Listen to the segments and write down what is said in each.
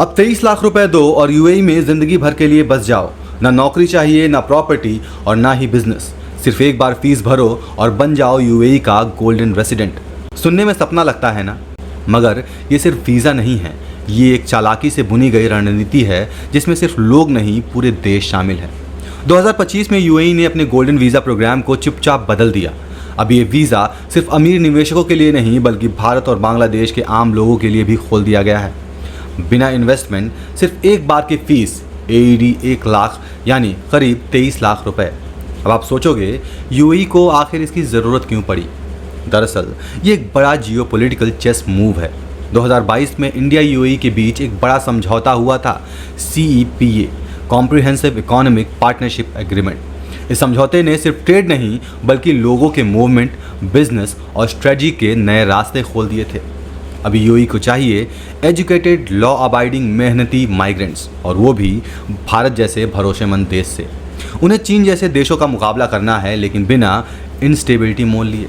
अब 23 लाख रुपए दो और यूएई में जिंदगी भर के लिए बस जाओ। ना नौकरी चाहिए, ना प्रॉपर्टी और ना ही बिजनेस। सिर्फ एक बार फीस भरो और बन जाओ यूएई का गोल्डन रेसिडेंट। सुनने में सपना लगता है ना, मगर ये सिर्फ वीज़ा नहीं है। ये एक चालाकी से बुनी गई रणनीति है जिसमें सिर्फ लोग नहीं, पूरे देश शामिल है। 2025 में यूएई ने अपने गोल्डन वीज़ा प्रोग्राम को चुपचाप बदल दिया। अब ये वीज़ा सिर्फ अमीर निवेशकों के लिए नहीं, बल्कि भारत और बांग्लादेश के आम लोगों के लिए भी खोल दिया गया है। बिना इन्वेस्टमेंट, सिर्फ एक बार की फीस एईडी 1 लाख, यानी करीब 23 लाख रुपए। अब आप सोचोगे यूएई को आखिर इसकी ज़रूरत क्यों पड़ी? दरअसल ये एक बड़ा जियोपॉलिटिकल चेस मूव है। 2022 में इंडिया यूएई के बीच एक बड़ा समझौता हुआ था, CEPA, comprehensive economic partnership agreement. इस समझौते ने सिर्फ ट्रेड नहीं, बल्कि लोगों के मूवमेंट, बिजनेस और स्ट्रेटजी के नए रास्ते खोल दिए थे। अभी यूएई को चाहिए एजुकेटेड, लॉ अबाइडिंग, मेहनती माइग्रेंट्स, और वो भी भारत जैसे भरोसेमंद देश से। उन्हें चीन जैसे देशों का मुकाबला करना है, लेकिन बिना इंस्टेबिलिटी मोल लिए।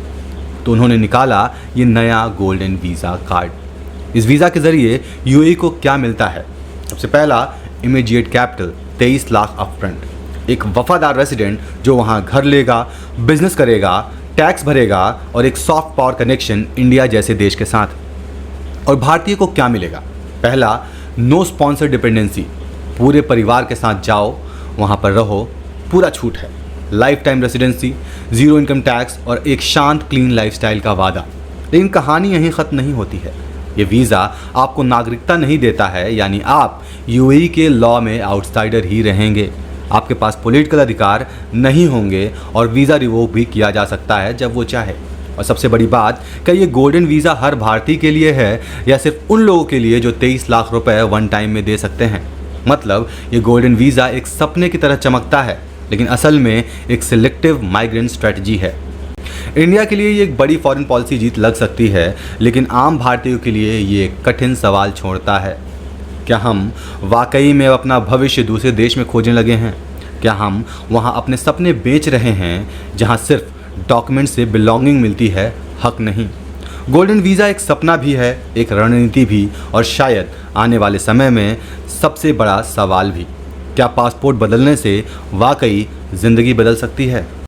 तो उन्होंने निकाला ये नया गोल्डन वीज़ा कार्ड। इस वीज़ा के ज़रिए यूएई को क्या मिलता है? सबसे पहला, इमीडिएट कैपिटल 23 लाख अपफ्रंट। एक वफादार रेसिडेंट जो वहाँ घर लेगा, बिजनेस करेगा, टैक्स भरेगा, और एक सॉफ्ट पावर कनेक्शन इंडिया जैसे देश के साथ। और भारतीय को क्या मिलेगा? पहला, नो स्पॉन्सर डिपेंडेंसी। पूरे परिवार के साथ जाओ, वहाँ पर रहो, पूरा छूट है। Life time residency, zero income tax और एक शांत क्लीन लाइफस्टाइल का वादा। लेकिन कहानी यहीं ख़त्म नहीं होती है। ये वीज़ा आपको नागरिकता नहीं देता है, यानी आप यूएई के लॉ में आउटसाइडर ही रहेंगे। आपके पास पॉलिटिकल अधिकार नहीं होंगे और वीज़ा रिवोक भी किया जा सकता है जब वो चाहे। और सबसे बड़ी बात, क्या ये गोल्डन वीज़ा हर भारतीय के लिए है या सिर्फ उन लोगों के लिए जो 23 लाख रुपए वन टाइम में दे सकते हैं? मतलब ये गोल्डन वीज़ा एक सपने की तरह चमकता है, लेकिन असल में एक सिलेक्टिव माइग्रेंट स्ट्रेटजी है। इंडिया के लिए ये एक बड़ी फॉरेन पॉलिसी जीत लग सकती है, लेकिन आम भारतीयों के लिए ये एक कठिन सवाल छोड़ता है। क्या हम वाकई में अपना भविष्य दूसरे देश में खोजने लगे हैं? क्या हम वहाँ अपने सपने बेच रहे हैं, जहाँ सिर्फ डॉक्यूमेंट से बिलोंगिंग मिलती है, हक नहीं? गोल्डन वीज़ा एक सपना भी है, एक रणनीति भी, और शायद आने वाले समय में सबसे बड़ा सवाल भी। क्या पासपोर्ट बदलने से वाकई ज़िंदगी बदल सकती है?